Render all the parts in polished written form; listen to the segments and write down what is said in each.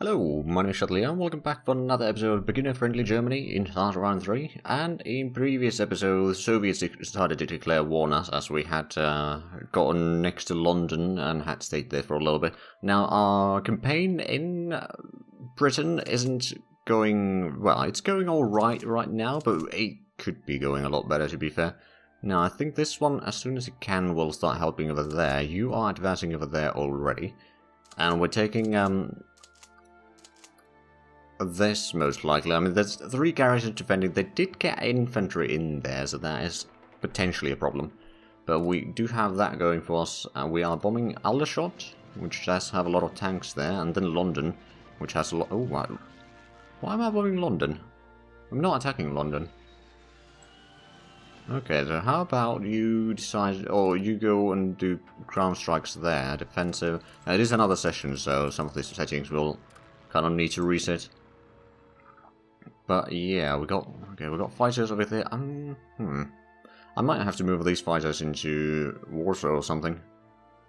Hello, my name is Leo, and welcome back for another episode of Beginner Friendly Germany in Start Round 3. And in previous episodes, Soviets started to declare war on us as we had gotten next to London and had stayed there for a little bit. Now, our campaign in Britain isn't going, well, it's going alright right now, but it could be going a lot better, to be fair. Now, I think this one, as soon as it can, will start helping over there. You are advancing over there already. And we're taking this, most likely. I mean, there's 3 garrisons defending. They did get infantry in there, so that is potentially a problem. But we do have that going for us. We are bombing Aldershot, which does have a lot of tanks there, and then London, which has a lot... Oh, wow. Why am I bombing London? I'm not attacking London. Okay, so how about you decide, or you go and do ground strikes there, defensive. It is another session, so some of these settings will kind of need to reset. But yeah, we got fighters over there. I might have to move these fighters into Warsaw or something.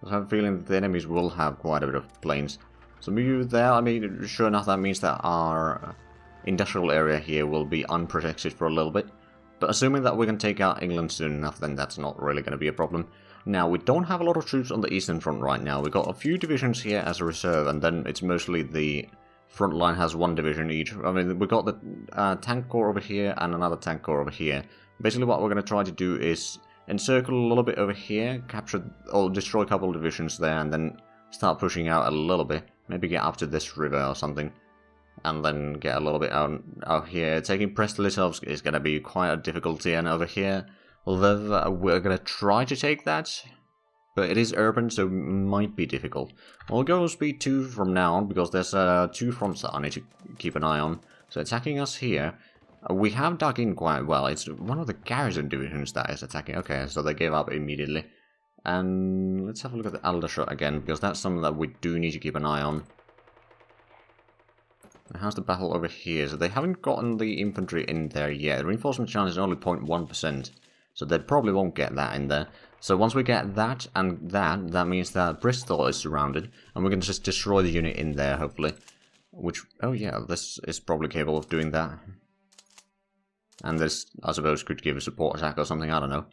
I have a feeling that the enemies will have quite a bit of planes. So move there. I mean, sure enough, that means that our industrial area here will be unprotected for a little bit. But assuming that we can take out England soon enough, then that's not really going to be a problem. Now, we don't have a lot of troops on the Eastern Front right now. We've got a few divisions here as a reserve, and then it's mostly the front line has 1 division each. I mean, we've got the tank corps over here and another tank corps over here. Basically, what we're going to try to do is encircle a little bit over here, capture or destroy a couple of divisions there, and then start pushing out a little bit. Maybe get up to this river or something. And then get a little bit out here. Taking Brest-Litovsk is going to be quite a difficulty, and over here, although we're going to try to take that, but it is urban, so it might be difficult. We'll go speed 2 from now on, because there's 2 fronts that I need to keep an eye on. So attacking us here, we have dug in quite well. It's one of the garrison divisions that is attacking. Okay, so they gave up immediately. And let's have a look at the Aldershot again, because that's something that we do need to keep an eye on. How's the battle over here? So they haven't gotten the infantry in there yet. The reinforcement chance is only 0.1%. So they probably won't get that in there. So once we get that and that means that Bristol is surrounded. And we're going to just destroy the unit in there, hopefully. Which, oh yeah, this is probably capable of doing that. And this, I suppose, could give a support attack or something, I don't know.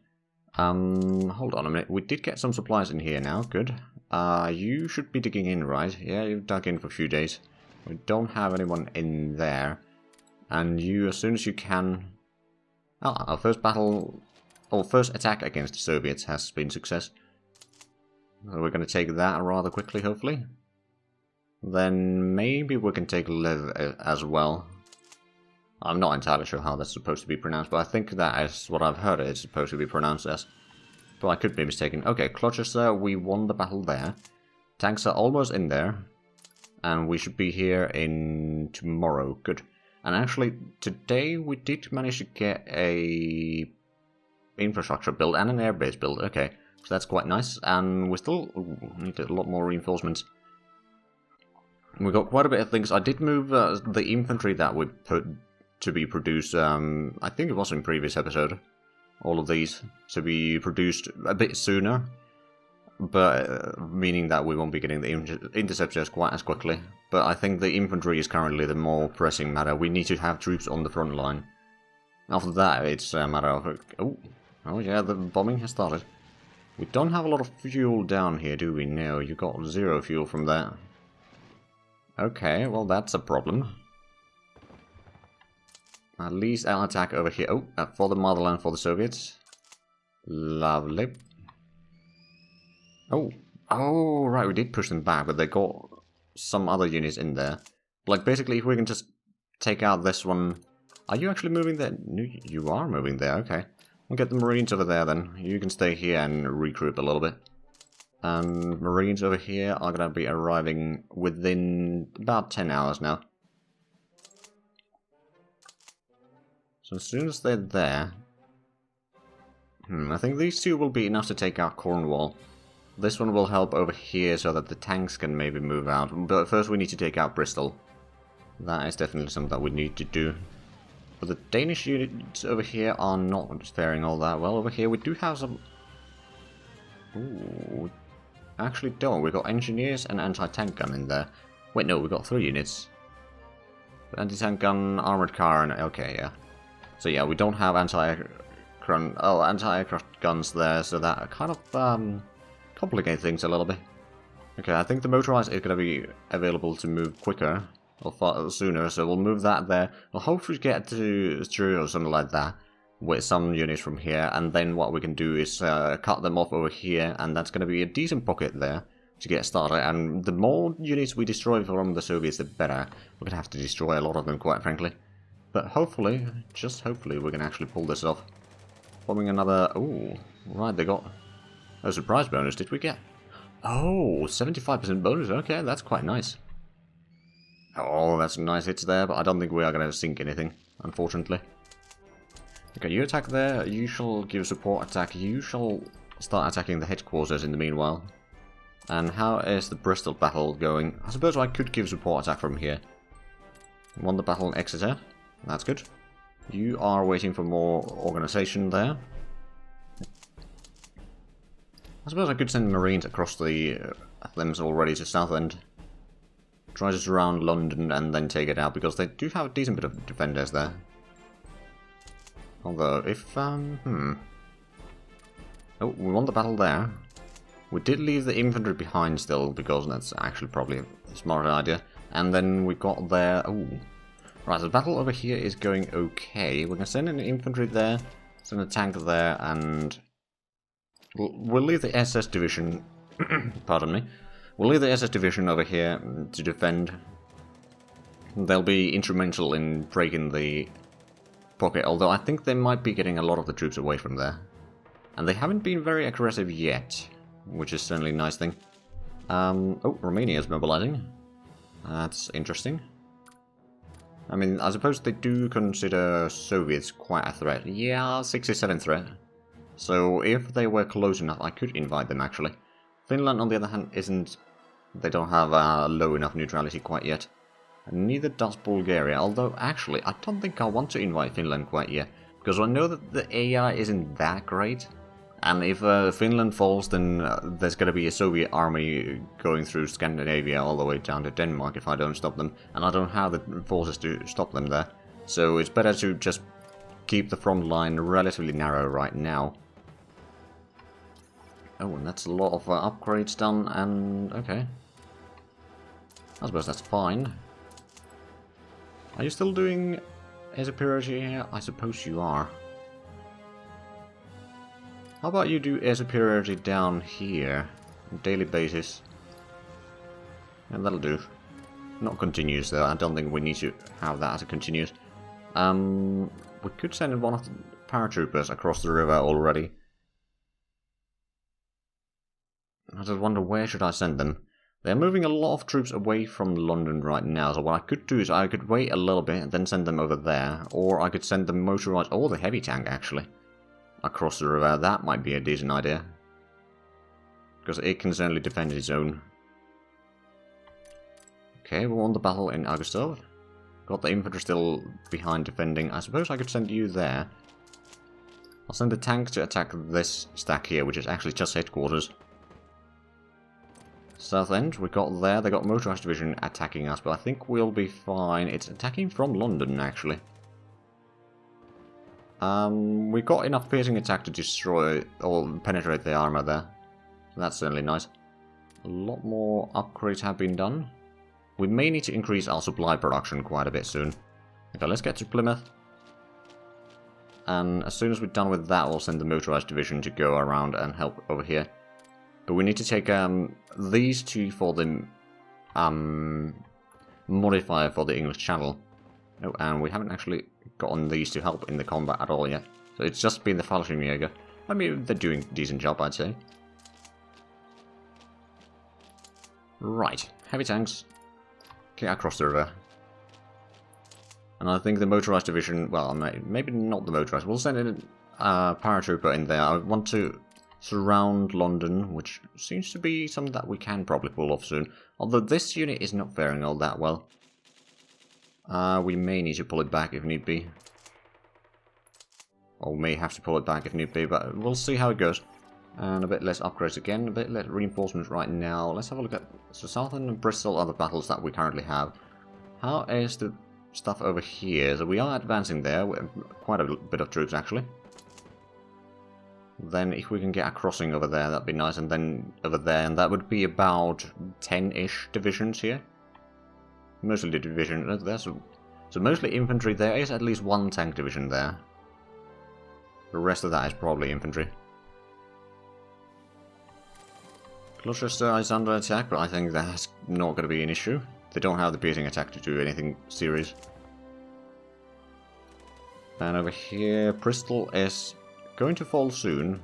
Hold on a minute. We did get some supplies in here now, good. You should be digging in, right? Yeah, you've dug in for a few days. We don't have anyone in there. And you, as soon as you can... Oh, our first battle... Or first attack against the Soviets has been success. So we're going to take that rather quickly, hopefully. Then maybe we can take Lev as well. I'm not entirely sure how that's supposed to be pronounced, but I think that is what I've heard it's supposed to be pronounced as. But I could be mistaken. Okay, Gloucester, we won the battle there. Tanks are almost in there. And we should be here in tomorrow. Good. And actually, today we did manage to get a infrastructure build and an airbase build. Okay, so that's quite nice. And we still need a lot more reinforcements. We got quite a bit of things. I did move the infantry that we put to be produced. I think it was in previous episode. All of these to be produced a bit sooner. But meaning that we won't be getting the interceptors quite as quickly. But I think the infantry is currently the more pressing matter. We need to have troops on the front line. After that, it's a matter of... Oh yeah, the bombing has started. We don't have a lot of fuel down here, do we? No, you got 0 fuel from that. Okay, well that's a problem. At least I'll attack over here. Oh, for the motherland for the Soviets. Lovely. Oh, right, we did push them back, but they got some other units in there. Like, basically, if we can just take out this one... Are you actually moving there? You are moving there, okay. We'll get the Marines over there, then. You can stay here and regroup a little bit. And Marines over here are going to be arriving within about 10 hours now. So as soon as they're there... I think these 2 will be enough to take out Cornwall. This one will help over here so that the tanks can maybe move out. But first we need to take out Bristol. That is definitely something that we need to do. But the Danish units over here are not faring all that well. Over here we do have some... Ooh, actually don't. We've got engineers and anti-tank gun in there. Wait, no, we got 3 units. Anti-tank gun, armored car, and okay, yeah. So yeah, we don't have anti-aircraft guns there, so that kind of complicates things a little bit. Okay, I think the motorized is going to be available to move quicker, or far sooner, so we'll move that there. We'll hopefully get to True or something like that, with some units from here, and then what we can do is cut them off over here, and that's going to be a decent pocket there to get started, and the more units we destroy from the Soviets, the better. We're going to have to destroy a lot of them, quite frankly. But hopefully, just hopefully, we can actually pull this off. Forming another... Ooh, right, they got a surprise bonus, did we get? Oh, 75% bonus, okay, that's quite nice. Oh, that's nice hits there, but I don't think we are going to sink anything, unfortunately. Okay, you attack there, you shall give support attack, you shall start attacking the headquarters in the meanwhile. And how is the Bristol battle going? I suppose I could give support attack from here. Won the battle in Exeter. That's good. You are waiting for more organization there. I suppose I could send Marines across the Thames already to Southend. Try to surround London and then take it out, because they do have a decent bit of defenders there. Although, if, Oh, we won the battle there. We did leave the infantry behind still, because that's actually probably a smart idea. And then we got there... Ooh. Right, so the battle over here is going okay. We're going to send an infantry there, send a tank there, and... We'll leave the SS division... Pardon me. We'll leave the SS division over here to defend. They'll be instrumental in breaking the pocket, although I think they might be getting a lot of the troops away from there. And they haven't been very aggressive yet, which is certainly a nice thing. Oh, Romania is mobilizing. That's interesting. I mean, I suppose they do consider Soviets quite a threat. Yeah, 67 threat. So if they were close enough, I could invite them, actually. Finland, on the other hand, isn't... They don't have low enough neutrality quite yet. And neither does Bulgaria, although, actually, I don't think I want to invite Finland quite yet. Because I know that the AI isn't that great. And if Finland falls, then there's going to be a Soviet army going through Scandinavia all the way down to Denmark if I don't stop them. And I don't have the forces to stop them there. So it's better to just keep the front line relatively narrow right now. Oh, and that's a lot of upgrades done, and okay. I suppose that's fine. Are you still doing air superiority here? I suppose you are. How about you do air superiority down here, on a daily basis? And that'll do. Not continuous though, I don't think we need to have that as a continuous. We could send one of the paratroopers across the river already. I just wonder, where should I send them? They're moving a lot of troops away from London right now, so what I could do is I could wait a little bit and then send them over there, or I could send them motorized, or the heavy tank actually, across the river. That might be a decent idea. Because it can certainly defend its own. Okay, we won the battle in Augustov. Got the infantry still behind defending. I suppose I could send you there. I'll send the tank to attack this stack here, which is actually just headquarters. Southend, we got there. They got motorized division attacking us, but I think we'll be fine. It's attacking from London, actually. We got enough piercing attack to destroy or penetrate the armor there. So that's certainly nice. A lot more upgrades have been done. We may need to increase our supply production quite a bit soon. Okay, let's get to Plymouth. And as soon as we're done with that, we'll send the motorized division to go around and help over here. But we need to take these two for the modifier for the English Channel. Oh, and we haven't actually gotten these to help in the combat at all yet. So it's just been the Fallschirmjäger. I mean, they're doing a decent job, I'd say. Right, heavy tanks. Get across the river. And I think the motorized division, well, maybe not the motorized. We'll send in a paratrooper in there. I want to surround London, which seems to be something that we can probably pull off soon. Although this unit is not faring all that well. We may need to pull it back if need be. Or may have to pull it back if need be, but we'll see how it goes. And a bit less upgrades again, a bit less reinforcements right now. Let's have a look at... So Southern and Bristol are the battles that we currently have. How is the stuff over here? So we are advancing there, with quite a bit of troops actually. Then if we can get a crossing over there, that'd be nice, and then over there, and that would be about 10-ish divisions here. Mostly the division, so mostly infantry. There is at least one tank division there. The rest of that is probably infantry. Gloucester is under attack, but I think that's not going to be an issue. They don't have the piercing attack to do anything serious. And over here, Bristol is going to fall soon.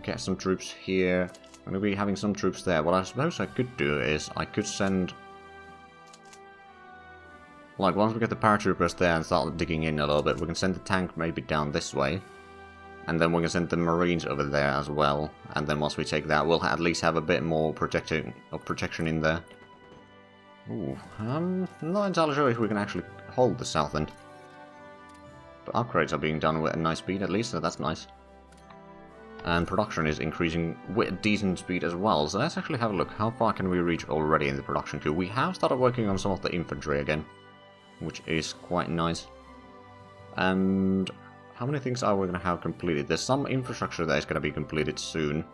Get some troops here. I'm going to be having some troops there. What I suppose I could do is I could send... Like, once we get the paratroopers there and start digging in a little bit, we can send the tank maybe down this way. And then we can send the Marines over there as well. And then once we take that, we'll at least have a bit more protection in there. Ooh, I'm not entirely sure if we can actually hold the south end. But upgrades are being done with a nice speed at least, so that's nice. And production is increasing with a decent speed as well. So let's actually have a look. How far can we reach already in the production queue? We have started working on some of the infantry again, which is quite nice. And how many things are we going to have completed? There's some infrastructure that is going to be completed soon.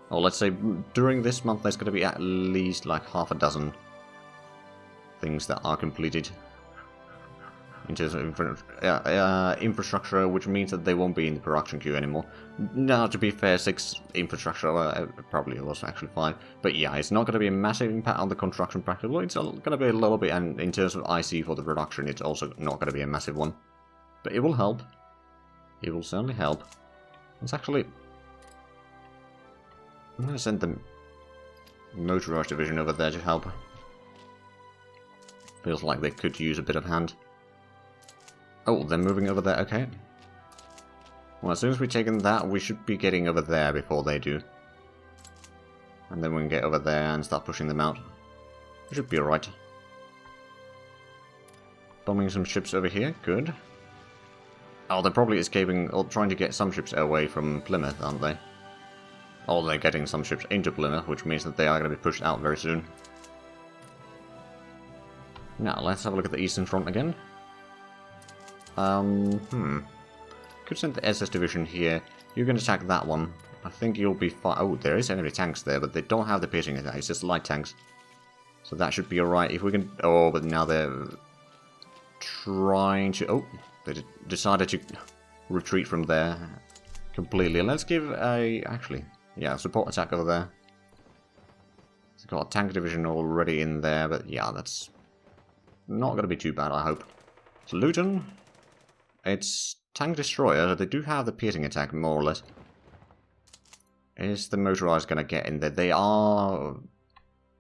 Or let's say during this month there's going to be at least like half a dozen things that are completed in terms of infrastructure, which means that they won't be in the production queue anymore. Now, to be fair, 6 infrastructure, probably it was actually 5, but yeah, it's not going to be a massive impact on the construction practice. Well, it's going to be a little bit, and in terms of IC for the production, it's also not going to be a massive one. But it will help. It will certainly help. It's actually... I'm going to send the motorized division over there to help. Feels like they could use a bit of hand. Oh, they're moving over there, okay. Well, as soon as we've taken that, we should be getting over there before they do. And then we can get over there and start pushing them out. It should be alright. Bombing some ships over here, good. Oh, they're probably escaping, or trying to get some ships away from Plymouth, aren't they? Or they're getting some ships into Plymouth, which means that they are going to be pushed out very soon. Now, let's have a look at the Eastern Front again. Could send the SS Division here. You can attack that one. I think you'll be fine. Oh, there is enemy tanks there, but they don't have the piercing attack. It's just light tanks. So that should be alright. If we can... Oh, but now they're trying to... Oh, they decided to retreat from there completely. Let's give a... Actually, yeah, support attack over there. It's got a tank division already in there, but yeah, that's not going to be too bad, I hope. So Luton, it's tank destroyer. They do have the piercing attack, more or less. Is the motorized going to get in there? They are...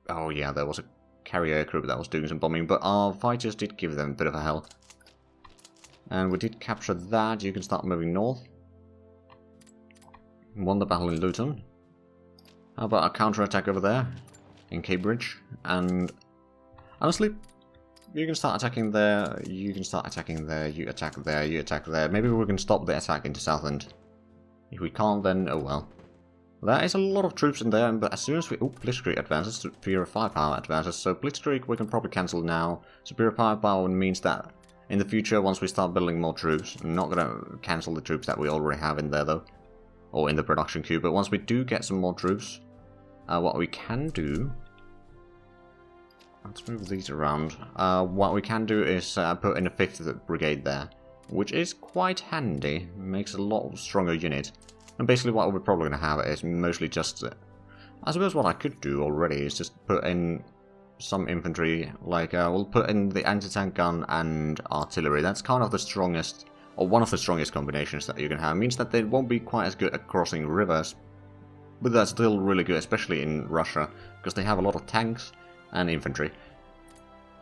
Oh yeah, there was a carrier crew that was doing some bombing, but our fighters did give them a bit of a hell. And we did capture that. You can start moving north. Won the battle in Luton. How about a counter-attack over there in Cambridge? And honestly, you can start attacking there, you can start attacking there, you attack there, you attack there. Maybe we can stop the attack into Southend. If we can't, then oh well. There is a lot of troops in there, but as soon as we... Oh, Blitzkrieg advances, Superior Firepower advances. So Blitzkrieg we can probably cancel now. Superior Firepower means that in the future, once we start building more troops, I'm not going to cancel the troops that we already have in there though. Or in the production queue, but once we do get some more troops, what we can do... Let's move these around. What we can do is put in a 5th Brigade there, which is quite handy. Makes a lot stronger unit. And basically what we're probably going to have is mostly just... I suppose what I could do already is just put in some infantry. Like, we'll put in the anti-tank gun and artillery. That's kind of the strongest, or one of the strongest combinations that you can have. It means that they won't be quite as good at crossing rivers, but that's still really good, especially in Russia, because they have a lot of tanks and infantry.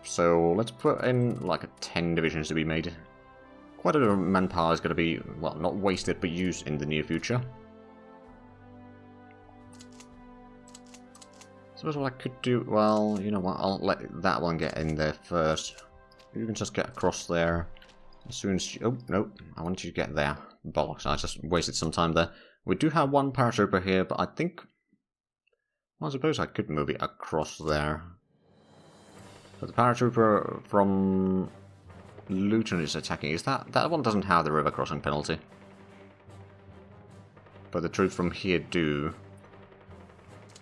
So let's put in like 10 divisions to be made. Quite a bit of manpower is going to be, well, not wasted, but used in the near future. Suppose what I could do, well, you know what, I'll let that one get in there first. You can just get across there as soon as you... Oh, no, I want you to get there. Bollocks, I just wasted some time there. We do have one paratrooper here, but I think... Well, I suppose I could move it across there. But the paratrooper from Luton is attacking. Is that... That one doesn't have the river crossing penalty. But the troops from here do.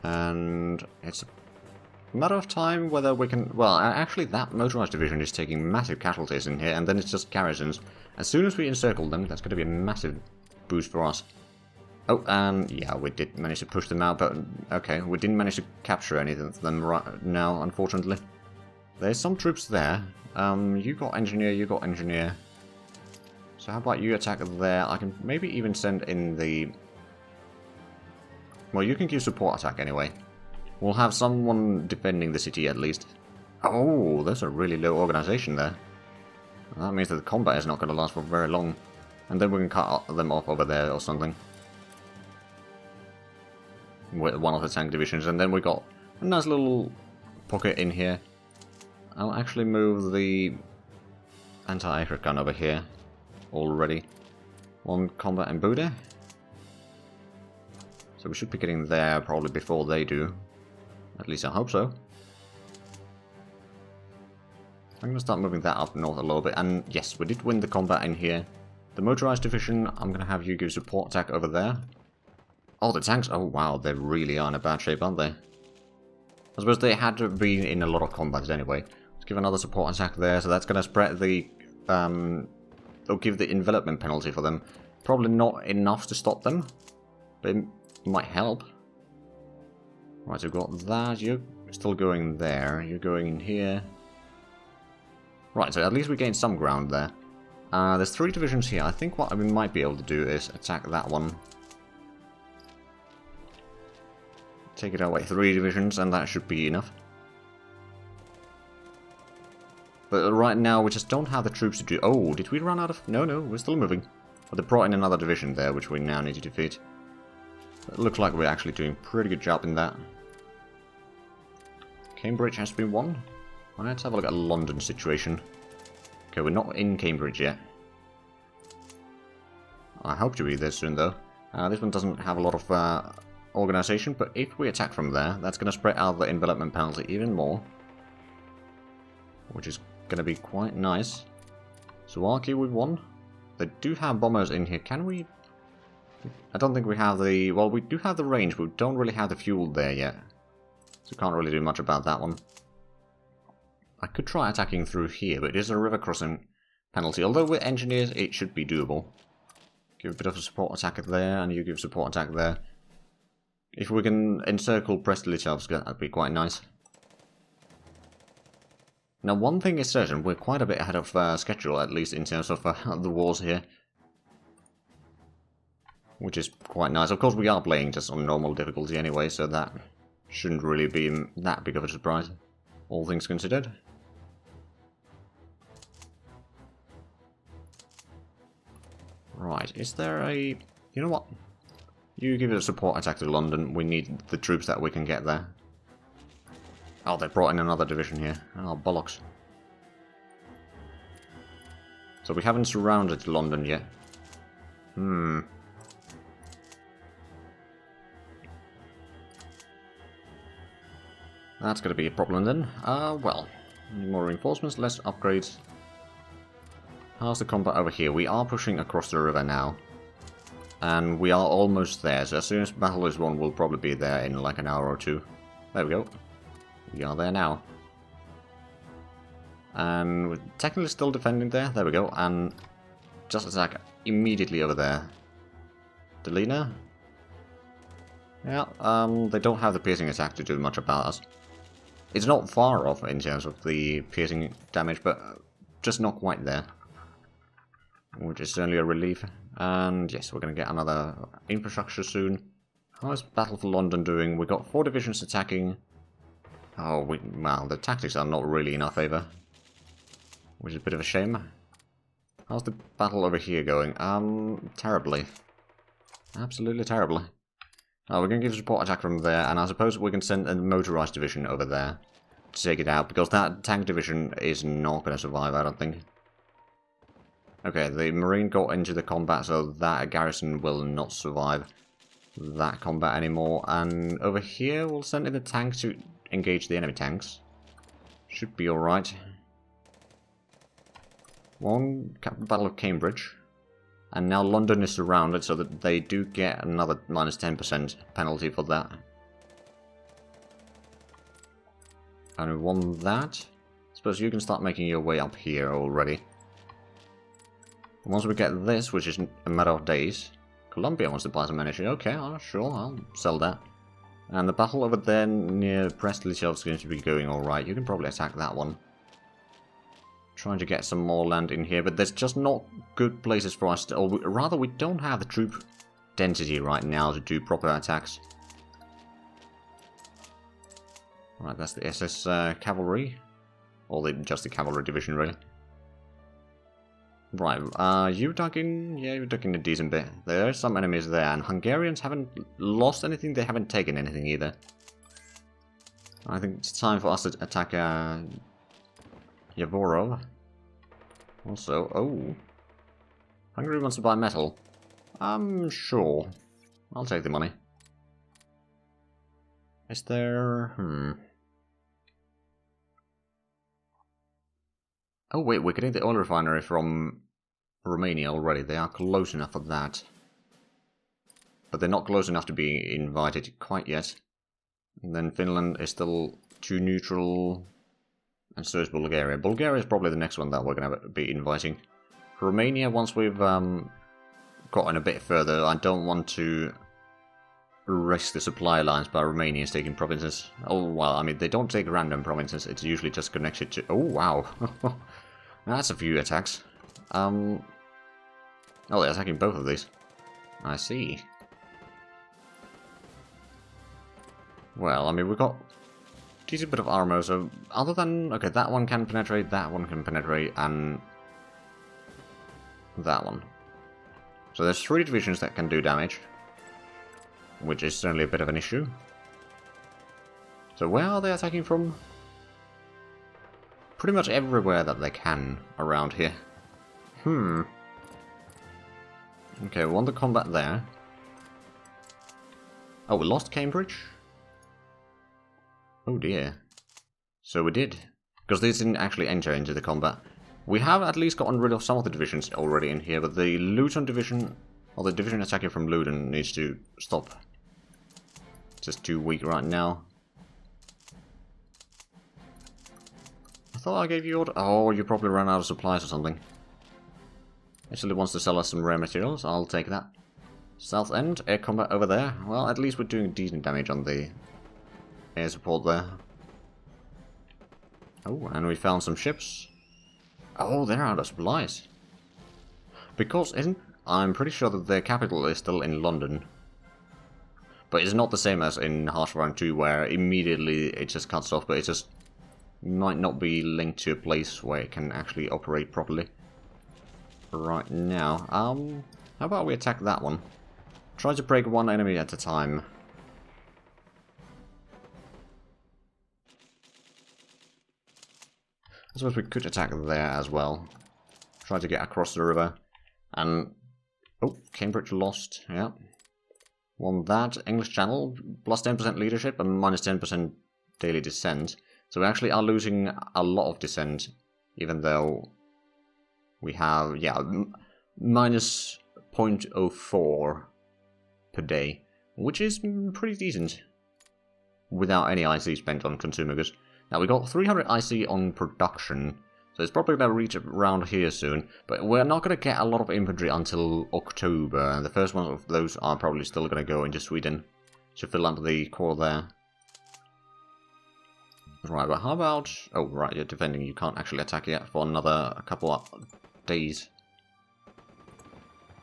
And it's a matter of time whether we can... Well, actually that motorized division is taking massive casualties in here, and then it's just garrisons. As soon as we encircle them, that's going to be a massive boost for us. Oh, and yeah, we did manage to push them out, but okay, we didn't manage to capture any of them right now, unfortunately. There's some troops there. You got engineer, you got engineer. So how about you attack there? I can maybe even send in the... Well, you can give support attack anyway. We'll have someone defending the city at least. Oh, there's a really low organization there. That means that the combat is not going to last for very long. And then we can cut them off over there or something. With one of the tank divisions. And then we got a nice little pocket in here. I'll actually move the anti-aircraft gun over here already. One combat in Buda. So we should be getting there probably before they do. At least I hope so. I'm going to start moving that up north a little bit. And yes, we did win the combat in here. The motorized division, I'm going to have you give support attack over there. Oh, the tanks. Oh, wow. They really are in a bad shape, aren't they? I suppose they had to be in a lot of combats anyway. Let's give another support attack there. So that's going to spread the... They'll give the envelopment penalty for them. Probably not enough to stop them. But it might help. Right, so we've got that. You're still going there. You're going in here. Right, so at least we gained some ground there. There's 3 divisions here. I think what we might be able to do is attack that one. Take it away 3 divisions, and that should be enough. But right now, we just don't have the troops to do... Oh, did we run out of... No, we're still moving. But they brought in another division there, which we now need to defeat. It looks like we're actually doing a pretty good job in that. Cambridge has been won. Let's have a look at London's situation. Okay, we're not in Cambridge yet. I hope to be there soon, though. This one doesn't have a lot of organization, but if we attack from there, that's going to spread out the envelopment penalty even more. Which is going to be quite nice. Suwaki with 1. They do have bombers in here. Can we... I don't think we have the... Well, we do have the range, but we don't really have the fuel there yet. So can't really do much about that one. I could try attacking through here, but it is a river crossing penalty. Although with engineers, it should be doable. Give a bit of a support attack there, and you give support attack there. If we can encircle Brest-Litovsk, that'd be quite nice. Now, one thing is certain, we're quite a bit ahead of schedule, at least in terms of the wars here. Which is quite nice. Of course, we are playing just on normal difficulty anyway, so that shouldn't really be that big of a surprise, all things considered. Right, is there a... You know what? You give it a support attack to London. We need the troops that we can get there. Oh, they brought in another division here. Oh, bollocks. So we haven't surrounded London yet. That's going to be a problem then. Well, need more reinforcements, less upgrades. How's the combat over here? We are pushing across the river now. And we are almost there, so as soon as battle is won, we'll probably be there in like an hour or 2. There we go. We are there now. And we're technically still defending there. There we go. And just attack immediately over there. Delina? Yeah, they don't have the piercing attack to do much about us. It's not far off in terms of the piercing damage, but just not quite there. Which is certainly a relief. And yes, we're going to get another infrastructure soon. How is Battle for London doing? We've got 4 divisions attacking. Oh, well, the tactics are not really in our favour. Which is a bit of a shame. How's the battle over here going? Terribly. Absolutely terribly. Oh, we're going to give support attack from there, and I suppose we can send a motorized division over there to take it out, because that tank division is not going to survive, I don't think. Okay, the Marine got into the combat, so that garrison will not survive. that combat anymore. And over here, we'll send in the tanks to engage the enemy tanks. Should be alright. One Battle of Cambridge. And now London is surrounded, so that they do get another minus 10% penalty for that. And we won that. Suppose you can start making your way up here already. Once we get this, which is a matter of days, Colombia wants to buy some energy. Okay, sure, I'll sell that. And the battle over there near Brest-Litovsk is going to be going alright. You can probably attack that one. Trying to get some more land in here, but there's just not good places for us to... Or rather, we don't have the troop density right now to do proper attacks. Right, that's the SS cavalry. Or just the cavalry division, really. Right, you attacking? Yeah, you're attacking a decent bit. There are some enemies there, and Hungarians haven't lost anything, they haven't taken anything either. I think it's time for us to attack Yavorov. Also, oh. Hungary wants to buy metal. Sure. I'll take the money. Is there... Oh wait, we're getting the oil refinery from Romania already. They are close enough for that. But they're not close enough to be invited quite yet. And then Finland is still too neutral. And so is Bulgaria. Bulgaria is probably the next one that we're going to be inviting. Romania, once we've gotten a bit further, I don't want to risk the supply lines by Romanians taking provinces. Oh, well, I mean, they don't take random provinces. It's usually just connected to... Oh, wow. That's a few attacks. Oh, they're attacking both of these. I see. Well, I mean, we've got a decent bit of armor, so other than... Okay, that one can penetrate, and that one. So there's 3 divisions that can do damage, which is certainly a bit of an issue. So where are they attacking from? Pretty much everywhere that they can around here. Okay, we won the combat there. Oh, we lost Cambridge? Oh dear. So we did. Because they didn't actually enter into the combat. We have at least gotten rid of some of the divisions already in here, but the Luton division, or the division attacking from Luton, needs to stop. Just too weak right now. I thought I gave you order. Oh, you probably ran out of supplies or something. Actually wants to sell us some rare materials. I'll take that. South End, air combat over there. Well, at least we're doing decent damage on the air support there. Oh, and we found some ships. Oh, they're out of supplies. Because I'm pretty sure that their capital is still in London. But it's not the same as in Hearthstone 2, where immediately it just cuts off, but it just might not be linked to a place where it can actually operate properly. Right now, how about we attack that one? Try to break one enemy at a time. I suppose we could attack there as well. Try to get across the river. And... oh, Cambridge lost, yeah. Won that. English Channel, plus 10% leadership and minus 10% daily descent. So we actually are losing a lot of descent, even though we have, yeah, minus 0.04 per day, which is pretty decent, without any IC spent on consumer goods. Now we got 300 IC on production, so it's probably going to reach around here soon, but we're not going to get a lot of infantry until October, and the first ones of those are probably still going to go into Sweden to fill up the core there. Right, but how about... oh, right, you're defending, you can't actually attack yet for another couple of days.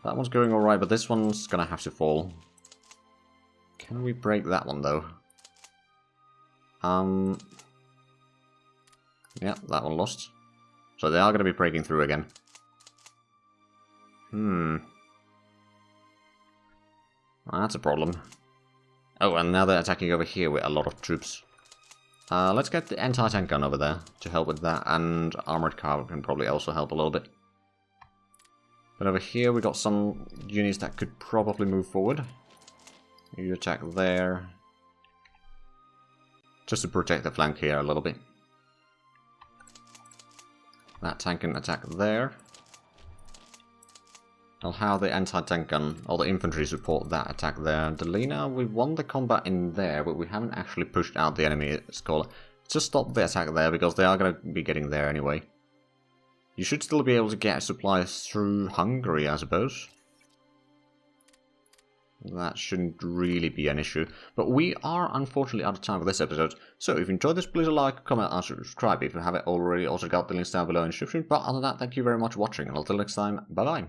That one's going alright, but this one's going to have to fall. Can we break that one, though? Yeah, that one lost. So they are going to be breaking through again. That's a problem. Oh, and now they're attacking over here with a lot of troops. Let's get the anti-tank gun over there to help with that, and armored car can probably also help a little bit. But over here we got some units that could probably move forward. You attack there. Just to protect the flank here a little bit. That tank can attack there. I'll have the anti-tank gun, or the infantry support that attack there. The Lena, we won the combat in there, but we haven't actually pushed out the enemy scholar. Just stop the attack there, because they are going to be getting there anyway. You should still be able to get supplies through Hungary, I suppose. That shouldn't really be an issue. But we are unfortunately out of time for this episode. So if you enjoyed this, please like, comment and subscribe if you haven't already. Also got the links down below in the description. But other than that, thank you very much for watching. And until next time, bye bye.